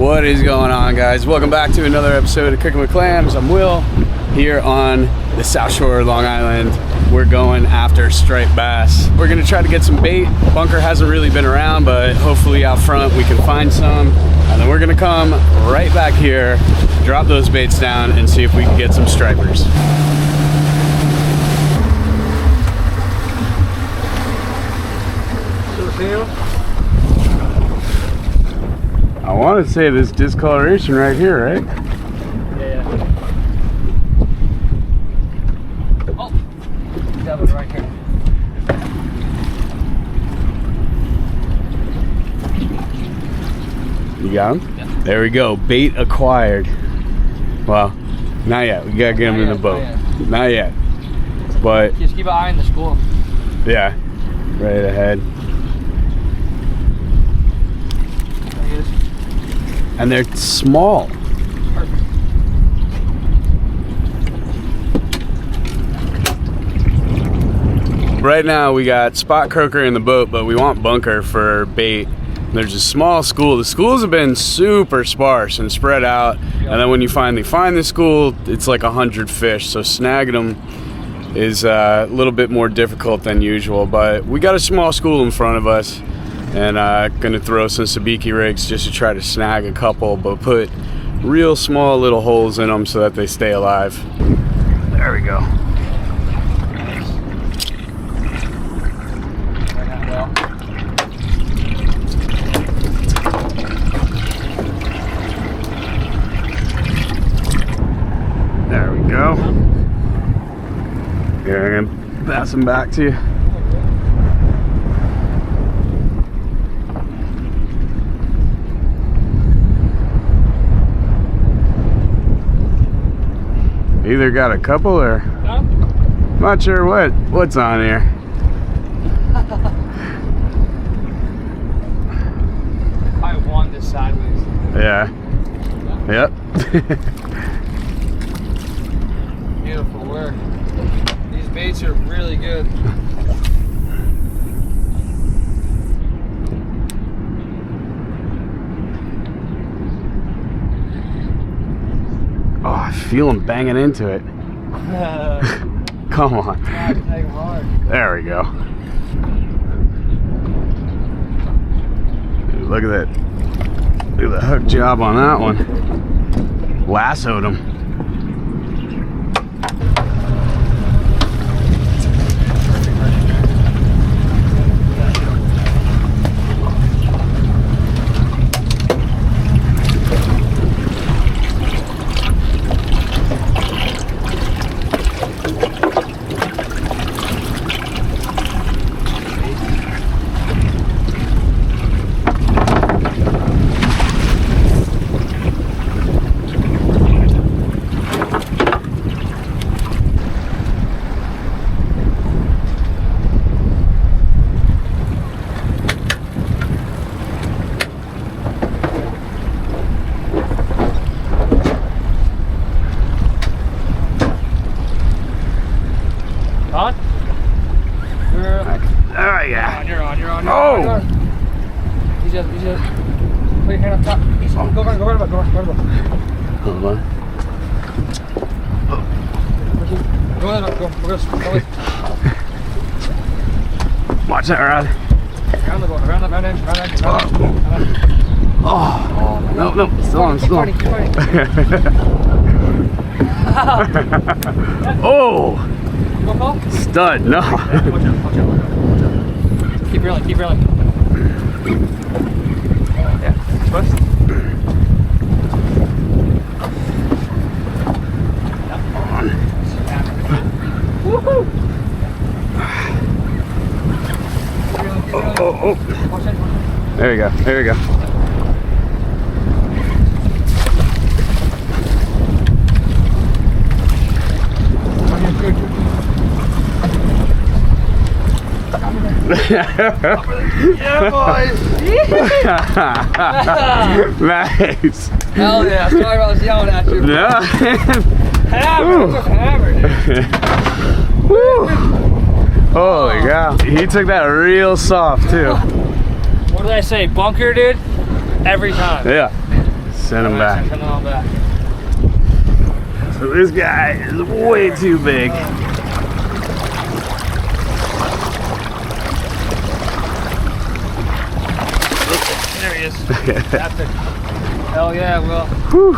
What is going on, guys? Welcome back to another episode of Cooking with Clams. I'm Will, here on the South Shore of Long Island. We're going after striped bass. We're gonna try to get some bait. Bunker hasn't really been around, but hopefully out front we can find some. And then we're gonna come right back here, drop those baits down, and see if we can get some stripers. I want to say this discoloration right here, right? Yeah. Oh, that one right here. You got him? Yeah. There we go. Bait acquired. Well, not yet. We gotta get him in the boat. Not yet. But just keep an eye on the school. yeah, right ahead. And they're small. Perfect. Right now we got spot croaker in the boat, but we want bunker for bait. There's a small school. The schools have been super sparse and spread out. And then when you finally find the school, it's like 100 fish. So snagging them is a little bit more difficult than usual. But we got a small school in front of us. And gonna throw some sabiki rigs just to try to snag a couple, but put real small little holes in them so that they stay alive. There we go. There we go. Here, I'm gonna pass them back to you. Either got a couple or I'm not sure what's on here. I won this sideways. Yeah. Yep. Beautiful work. These baits are really good. Oh, I feel them banging into it. Come on. There we go. Look at that. Look at the hook job on that one. Lassoed him. On? You're on. You're on. Oh! He's just. Put your hand up top. Go right about. Hold on. Go. Watch that rod. Around the boat. Around edge. Oh. No. Still on. Keep fighting. Oh! Go, Paul. Stud. No. Watch out. Keep reeling. Yeah. Twist. Woohoo! Oh. There you go. Yeah, boys! Nice. Hell yeah, sorry I was yelling at you. Yeah. Hammered. Woo. Holy cow. He took that real soft too. What did I say? Bunker, dude? Every time. Yeah. Send him back. Send him on back. So this guy is way too big. There he is. That's it. Hell yeah, Will. Whew.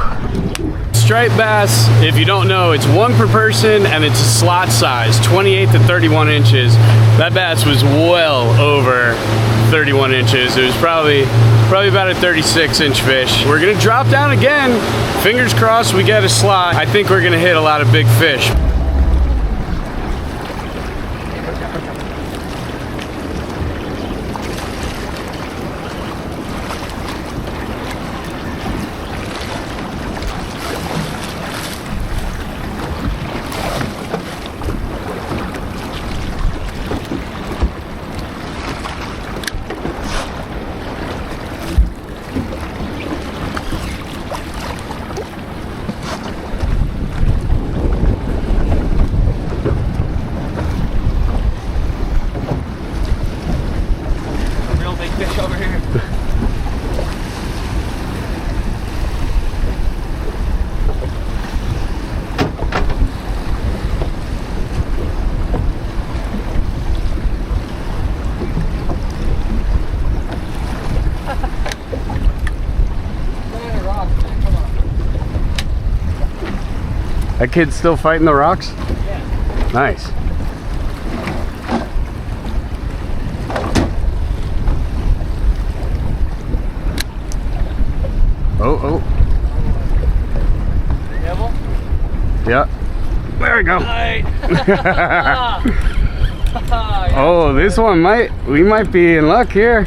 Striped bass, if you don't know, it's one per person and it's a slot size, 28 to 31 inches. That bass was well over 31 inches. It was probably about a 36-inch fish. We're gonna drop down again. Fingers crossed we get a slot. I think we're gonna hit a lot of big fish. Fish over here. That kid's still fighting the rocks? Yeah. Nice. Oh. Devil? Yeah. There we go. Right. Oh, this one we might be in luck here.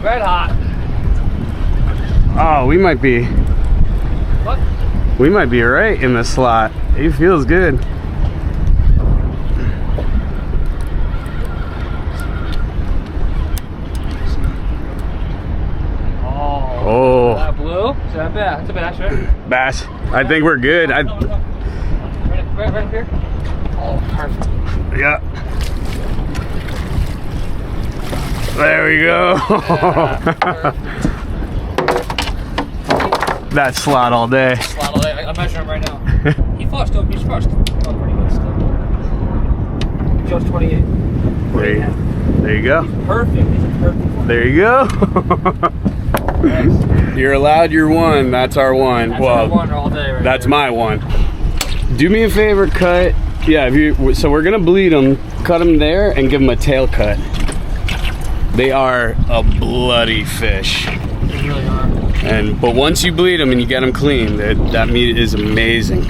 Red hot. Oh, we might be. What? We might be right in the slot. He feels good. Oh. That blue? Is that bass? That's a bass, right? Bass. I think we're good. Right up here? Oh, perfect. Yeah. There we go. Yeah, That slot all day. slot all day. I'm measuring him right now. He's first. Oh, pretty good still. Just 28. There you go. He's perfect. He's a perfect one. There you go. Nice. You're allowed your one. That's our one. That's well, our one all day right that's there. my one. Do me a favor, cut. Yeah, so we're gonna bleed them, cut them there, and give them a tail cut. They are a bloody fish. They really are. But once you bleed them and you get them clean, that meat is amazing.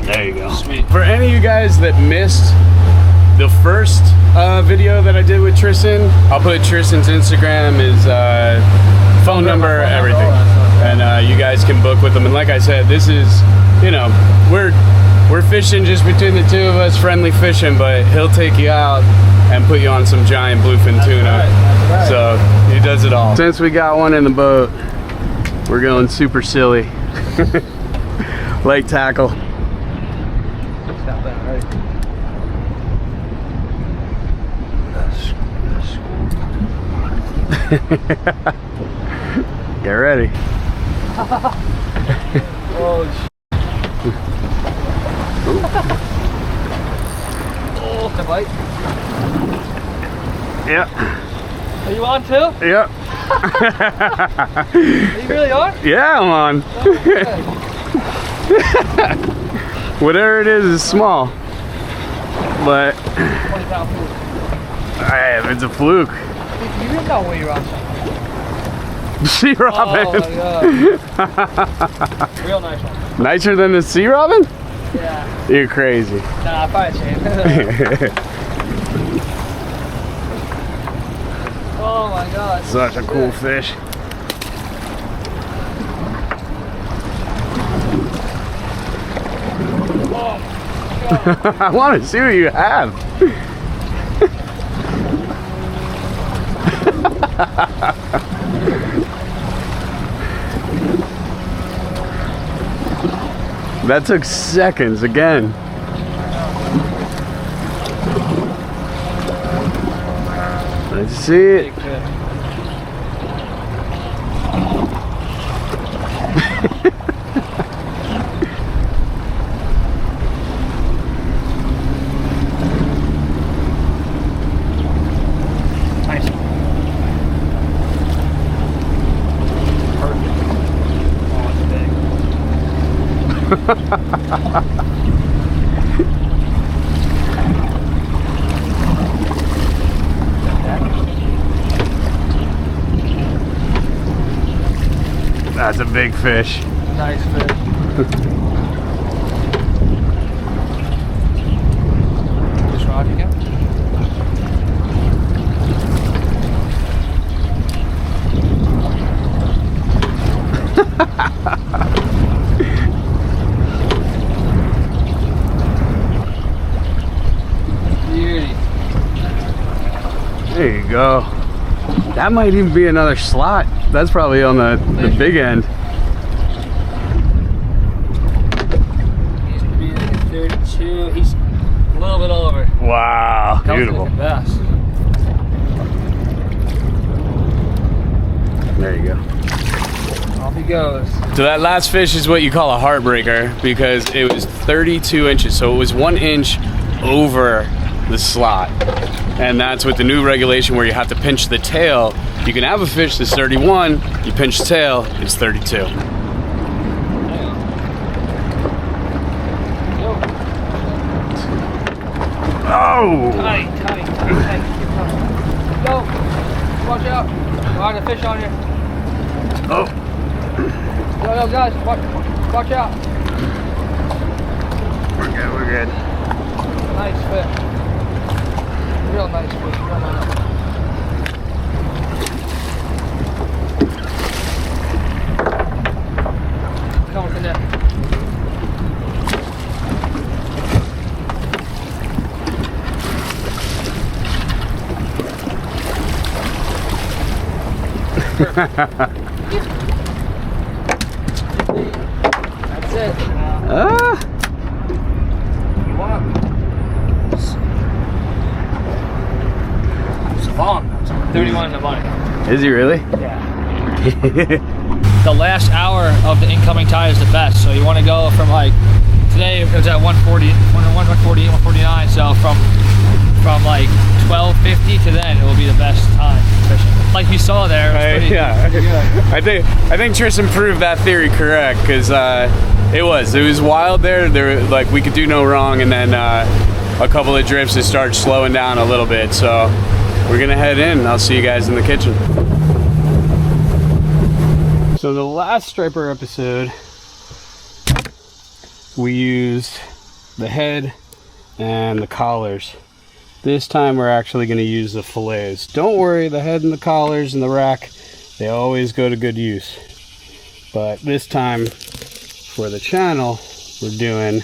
There you go. Sweet. For any of you guys that missed the first video that I did with Tristan, I'll put Tristan's Instagram, his phone number, everything. And you guys can book with them. And like I said, this is, you know, we're fishing just between the two of us, friendly fishing, but he'll take you out and put you on some giant bluefin tuna. Right. So he does it all. Since we got one in the boat, we're going super silly. Lake tackle. It's not bad, right? Get ready. Oh, oh, the bite. Yeah. Are you on too? Yeah. Are you really on? Yeah, I'm on. Whatever it is small. But 20-pound fluke. if it's a fluke. You really know where you're on something. Sea robin. Oh my god. Real nice one. Nicer than the sea robin? Yeah. You're crazy. Nah, probably same. Oh my god. Such a cool fish. Oh, I want to see what you have. That took seconds again. see it. Nice. Perfect. Oh, it's big. That's a big fish. Nice fish. This rod again? Beauty. There you go. That might even be another slot. That's probably on the big end. He's gonna be like a 32. He's a little bit over. Wow, beautiful. Best. There you go. Off he goes. So that last fish is what you call a heartbreaker because it was 32 inches. So it was 1 inch over the slot. And that's with the new regulation where you have to pinch the tail. You can have a fish that's 31, you pinch the tail, it's 32. Oh! Tight. Go. Watch out. There's a fish on here. Oh! Yo, guys, watch out. We're good. Nice fish. Real nice fish. Real nice. Come with the net. That's it. You want? It's long. It's 31 in the money. Is he really? Yeah. The last hour of the incoming tide is the best. So you want to go from like today it was at 140, 148, 149. So from like 12:50 to then it will be the best time fishing. Like you saw there. It was pretty I think Tristan proved that theory correct because it was wild there. Like we could do no wrong, and then a couple of drifts it started slowing down a little bit. So we're gonna head in. And I'll see you guys in the kitchen. So the last striper episode, we used the head and the collars. This time we're actually going to use the fillets. Don't worry, the head and the collars and the rack, they always go to good use. But this time for the channel, we're doing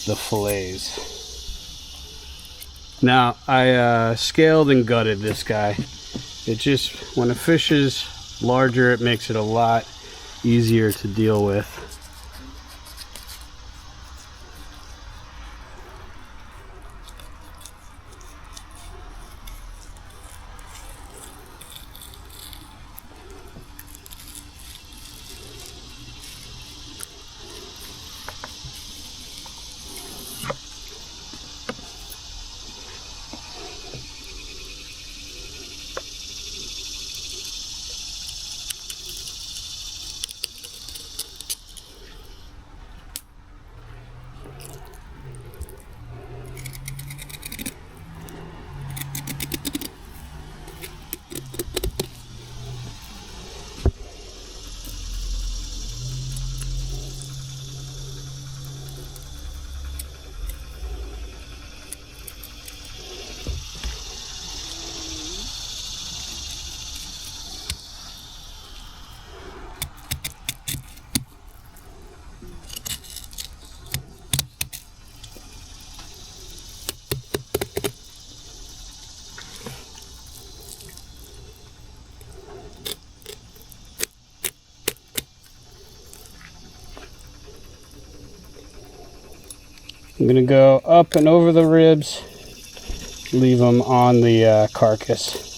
the fillets. Now, I scaled and gutted this guy. It just, when a fish is larger, it makes it a lot easier to deal with. I'm gonna go up and over the ribs leave them on the carcass.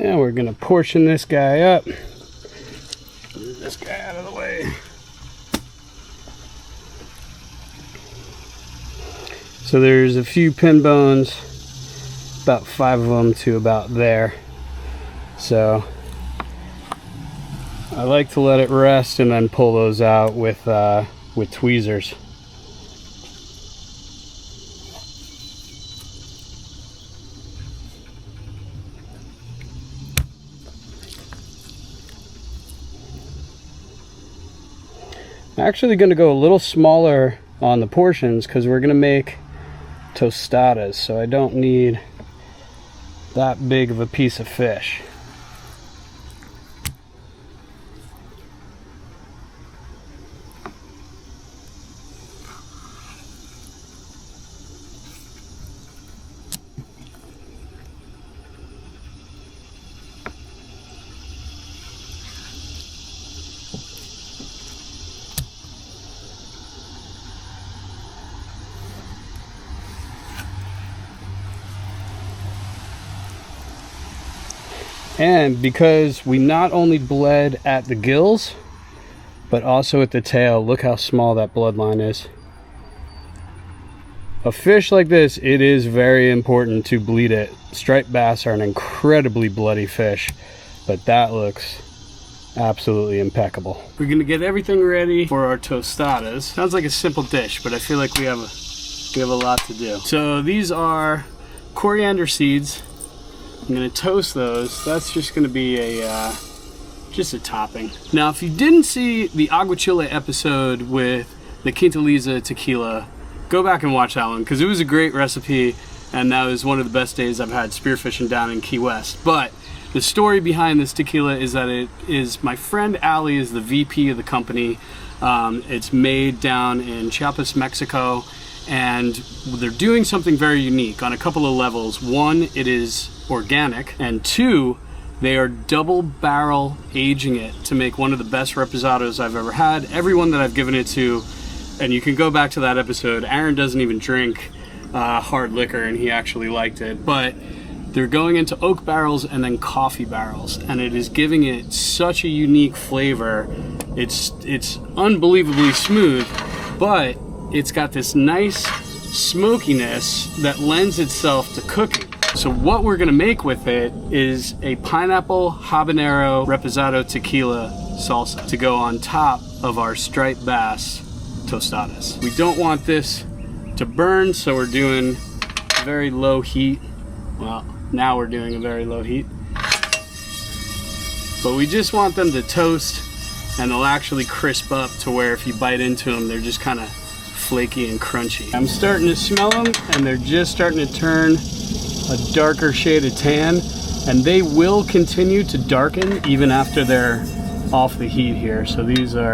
And we're gonna portion this guy up. Move this guy out of the way. So there's a few pin bones, about 5 of them to about there. So I like to let it rest and then pull those out with tweezers. I'm actually going to go a little smaller on the portions because we're going to make tostadas, so I don't need that big of a piece of fish. And because we not only bled at the gills, but also at the tail, look how small that bloodline is. A fish like this, it is very important to bleed it. Striped bass are an incredibly bloody fish, but that looks absolutely impeccable. We're gonna get everything ready for our tostadas. Sounds like a simple dish, but I feel like we have a lot to do. So these are coriander seeds. I'm gonna toast those. That's just gonna be just a topping. Now, if you didn't see the aguachile episode with the Quintaliza tequila, go back and watch that one because it was a great recipe, and that was one of the best days I've had spearfishing down in Key West. But the story behind this tequila is that it is my friend Allie is the VP of the company. It's made down in Chiapas, Mexico, and they're doing something very unique on a couple of levels. One, it is organic, and 2, they are double barrel aging it to make one of the best reposados I've ever had. Everyone that I've given it to, and you can go back to that episode, Aaron doesn't even drink hard liquor and he actually liked it, but they're going into oak barrels and then coffee barrels, and it is giving it such a unique flavor. It's unbelievably smooth, but it's got this nice smokiness that lends itself to cooking. So what we're gonna make with it is a pineapple habanero reposado tequila salsa to go on top of our striped bass tostadas. We don't want this to burn, so we're doing very low heat. Well, now we're doing a very low heat. But we just want them to toast, and they'll actually crisp up to where if you bite into them, they're just kind of flaky and crunchy. I'm starting to smell them, and they're just starting to turn a darker shade of tan, and they will continue to darken even after they're off the heat here. So these are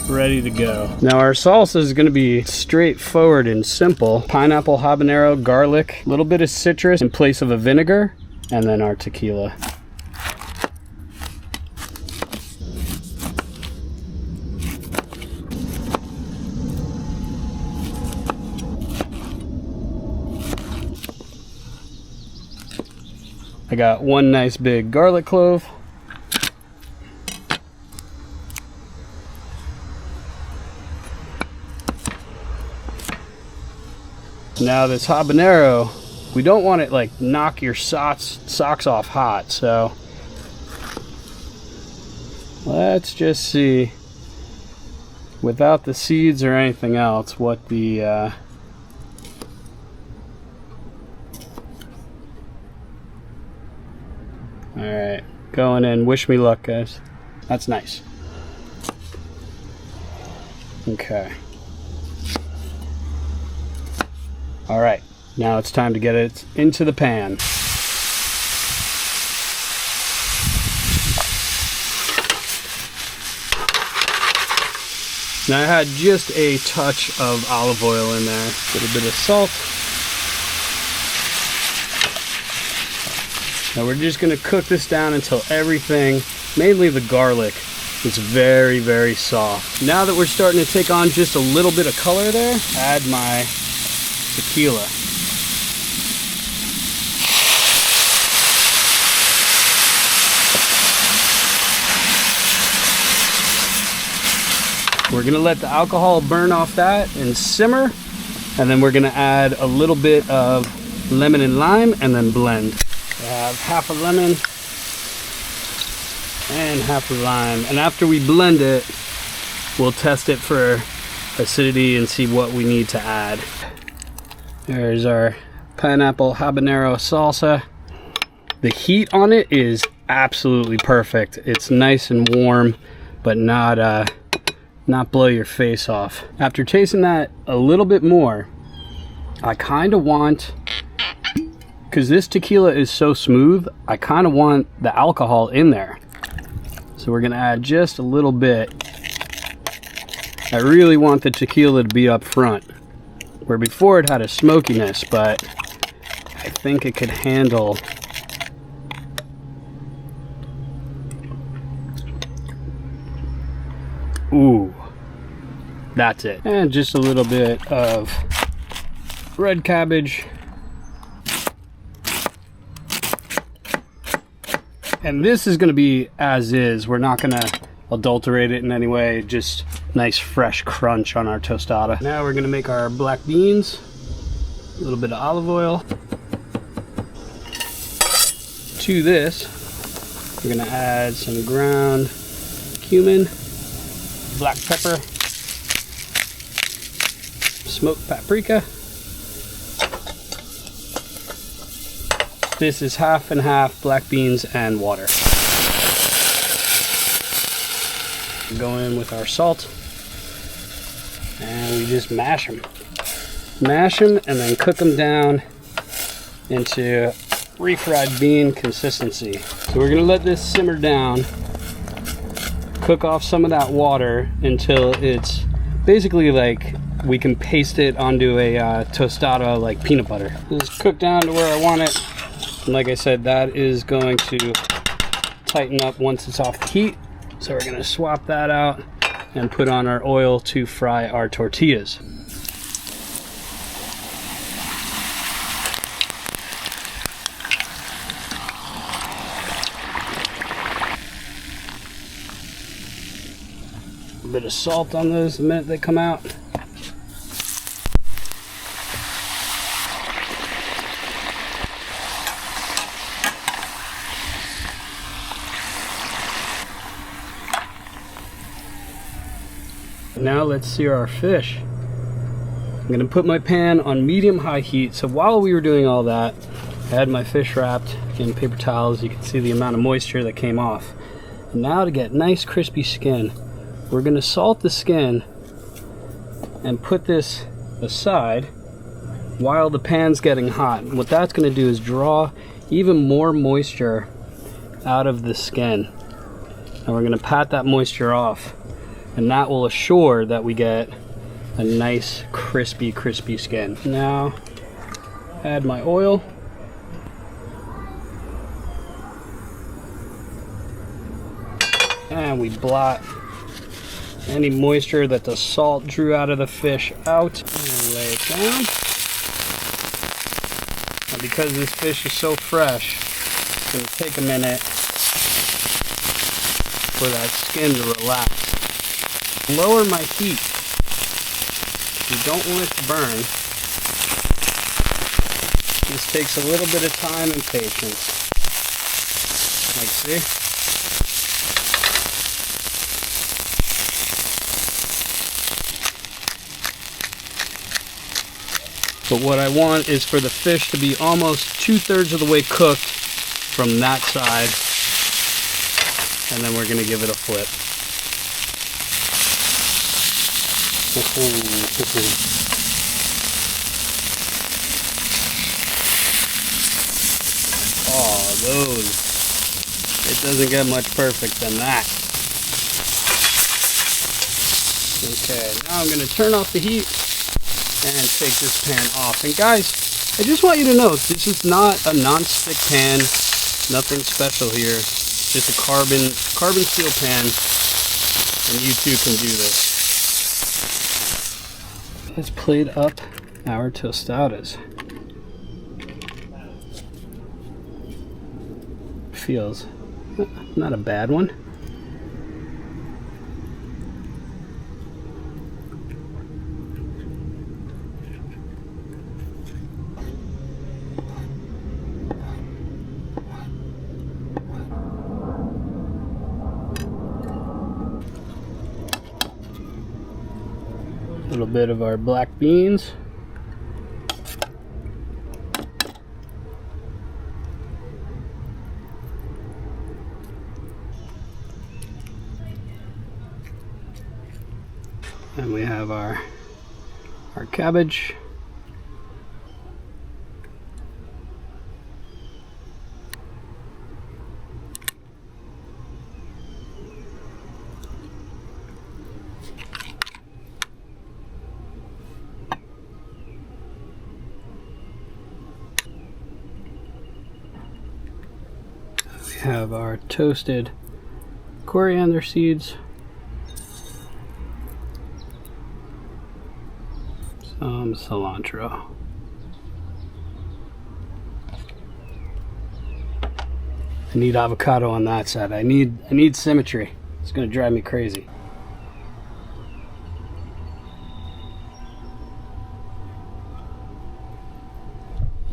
ready to go. Now our salsa is going to be straightforward and simple. Pineapple, habanero, garlic, a little bit of citrus in place of a vinegar, and then our tequila. I got one nice big garlic clove. Now this habanero, we don't want it like knock your socks off hot, so let's just see, without the seeds or anything else, what the all right, going in. Wish me luck, guys. That's nice. Okay. All right, now it's time to get it into the pan. Now I had just a touch of olive oil in there, a little bit of salt. Now we're just gonna cook this down until everything, mainly the garlic, is very, very soft. Now that we're starting to take on just a little bit of color there, add my tequila. We're gonna let the alcohol burn off that and simmer, and then we're gonna add a little bit of lemon and lime and then blend. I have half a lemon and half a lime, and after we blend it, we'll test it for acidity and see what we need to add. There's our pineapple habanero salsa. The heat on it is absolutely perfect. It's nice and warm, but not blow your face off. After tasting that a little bit more, I kind of want, because this tequila is so smooth, I kind of want the alcohol in there. So we're gonna add just a little bit. I really want the tequila to be up front, where before it had a smokiness, but I think it could handle. Ooh, that's it. And just a little bit of red cabbage. And this is gonna be as is. We're not gonna adulterate it in any way, just nice fresh crunch on our tostada. Now we're gonna make our black beans, a little bit of olive oil. To this, we're gonna add some ground cumin, black pepper, smoked paprika. This is half and half black beans and water. Go in with our salt, and we just mash them. Mash them and then cook them down into refried bean consistency. So we're gonna let this simmer down, cook off some of that water until it's basically like we can paste it onto a tostada like peanut butter. Just cook down to where I want it. And like I said, that is going to tighten up once it's off the heat. So we're gonna swap that out and put on our oil to fry our tortillas. A bit of salt on those the minute they come out. Now let's sear our fish. I'm gonna put my pan on medium-high heat. So while we were doing all that, I had my fish wrapped in paper towels. You can see the amount of moisture that came off. And now to get nice crispy skin, we're gonna salt the skin and put this aside while the pan's getting hot. And what that's gonna do is draw even more moisture out of the skin. And we're gonna pat that moisture off. And that will assure that we get a nice crispy skin. Now add my oil. And we blot any moisture that the salt drew out of the fish out and lay it down. And because this fish is so fresh, it's going to take a minute for that skin to relax. Lower my heat. You don't want it to burn. This takes a little bit of time and patience. Like, see? But what I want is for the fish to be almost 2/3 of the way cooked from that side. And then we're going to give it a flip. Oh, those. It doesn't get much perfect than that. Okay, now I'm going to turn off the heat and take this pan off. And guys, I just want you to know, this is not a non-stick pan. Nothing special here. Just a carbon steel pan. And you too can do this. Let's plate up our tostadas. Feels not a bad one. A little bit of our black beans. And we have our cabbage. We have our toasted coriander seeds. Some cilantro. I need avocado on that side. I need symmetry. It's gonna drive me crazy.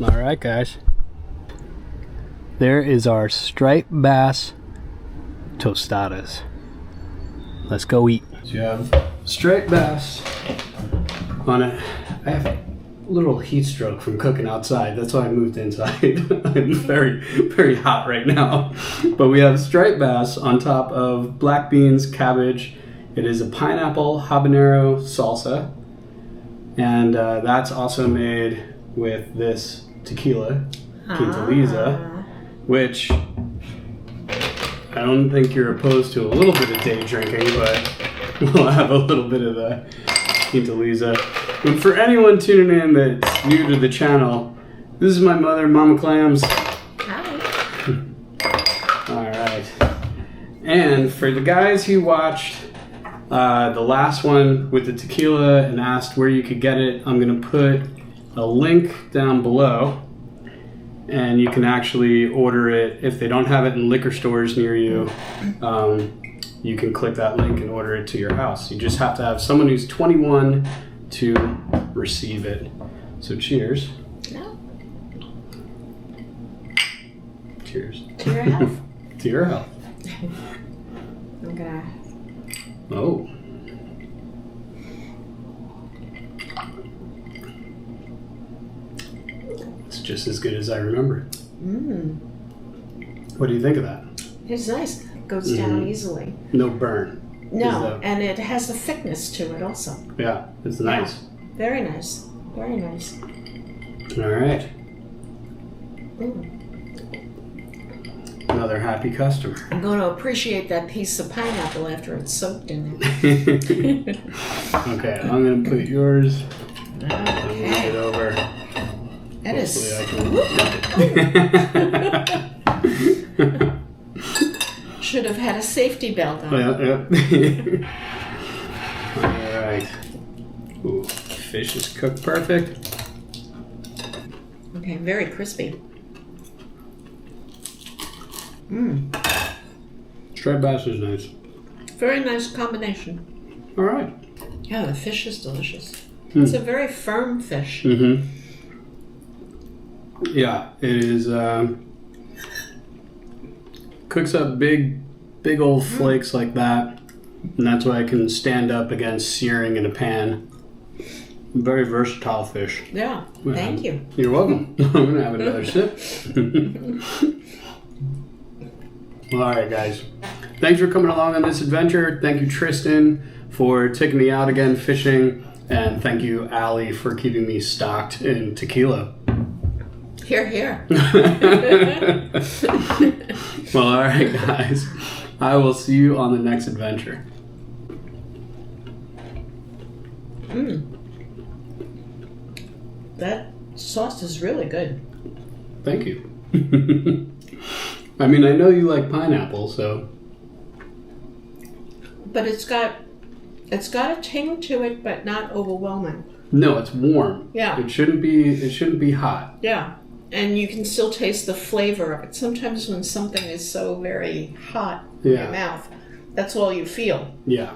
All right, guys. There is our striped bass tostadas. Let's go eat. So you have striped bass on it. I have a little heat stroke from cooking outside. That's why I moved inside. I'm very, very hot right now. But we have striped bass on top of black beans, cabbage. It is a pineapple habanero salsa. And that's also made with this tequila, QUINTALIZA, which I don't think you're opposed to a little bit of day drinking, but we'll have a little bit of the QUINTALIZA. And for anyone tuning in that's new to the channel, this is my mother, Mama Clams. Hi. Alright. And for the guys who watched the last one with the tequila and asked where you could get it, I'm going to put a link down below. And you can actually order it if they don't have it in liquor stores near you. You can click that link and order it to your house. You just have to have someone who's 21 to receive it. So cheers. No. Cheers. To your health. To your health. I'm gonna. Oh. It's just as good as I remember. Mmm. What do you think of that? It's nice. It goes down easily. No burn. No, and it has a thickness to it also. Yeah, it's nice. Yeah. Very nice. Very nice. All right. Mm. Another happy customer. I'm going to appreciate that piece of pineapple after it's soaked in it. Okay, I'm going to put yours. Okay. I'm going to get over. That is. Should have had a safety belt on. Yeah. All right. Ooh, fish is cooked perfect. Okay, very crispy. Mmm. Striped bass is nice. Very nice combination. All right. Yeah, the fish is delicious. It's a very firm fish. Mm-hmm. Yeah, it is. Cooks up big old flakes like that, and that's why I can stand up against searing in a pan. Very versatile fish. Yeah, thank you. You're welcome. I'm gonna have another sip. Well, all right, guys. thanks for coming along on this adventure. Thank you, Tristan, for taking me out again fishing. And thank you, Allie, for keeping me stocked in tequila. Here, here. Well, all right, guys. I will see you on the next adventure. That sauce is really good. Thank you. I mean, I know you like pineapple, so. But it's got a ting to it, but not overwhelming. No, it's warm. Yeah. It shouldn't be hot. Yeah. And you can still taste the flavor of it. Sometimes when something is so very hot in your mouth, that's all you feel. Yeah.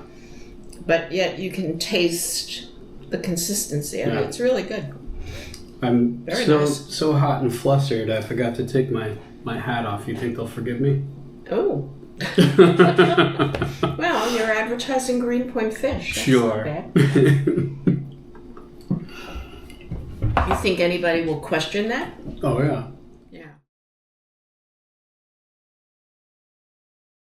But yet you can taste the consistency of it. It's really good. I'm Very so nice. so hot and flustered. I forgot to take my hat off. You think they'll forgive me? Oh. Well, you're advertising Greenpoint fish. That's Sure. not bad. You think anybody will question that? Oh yeah.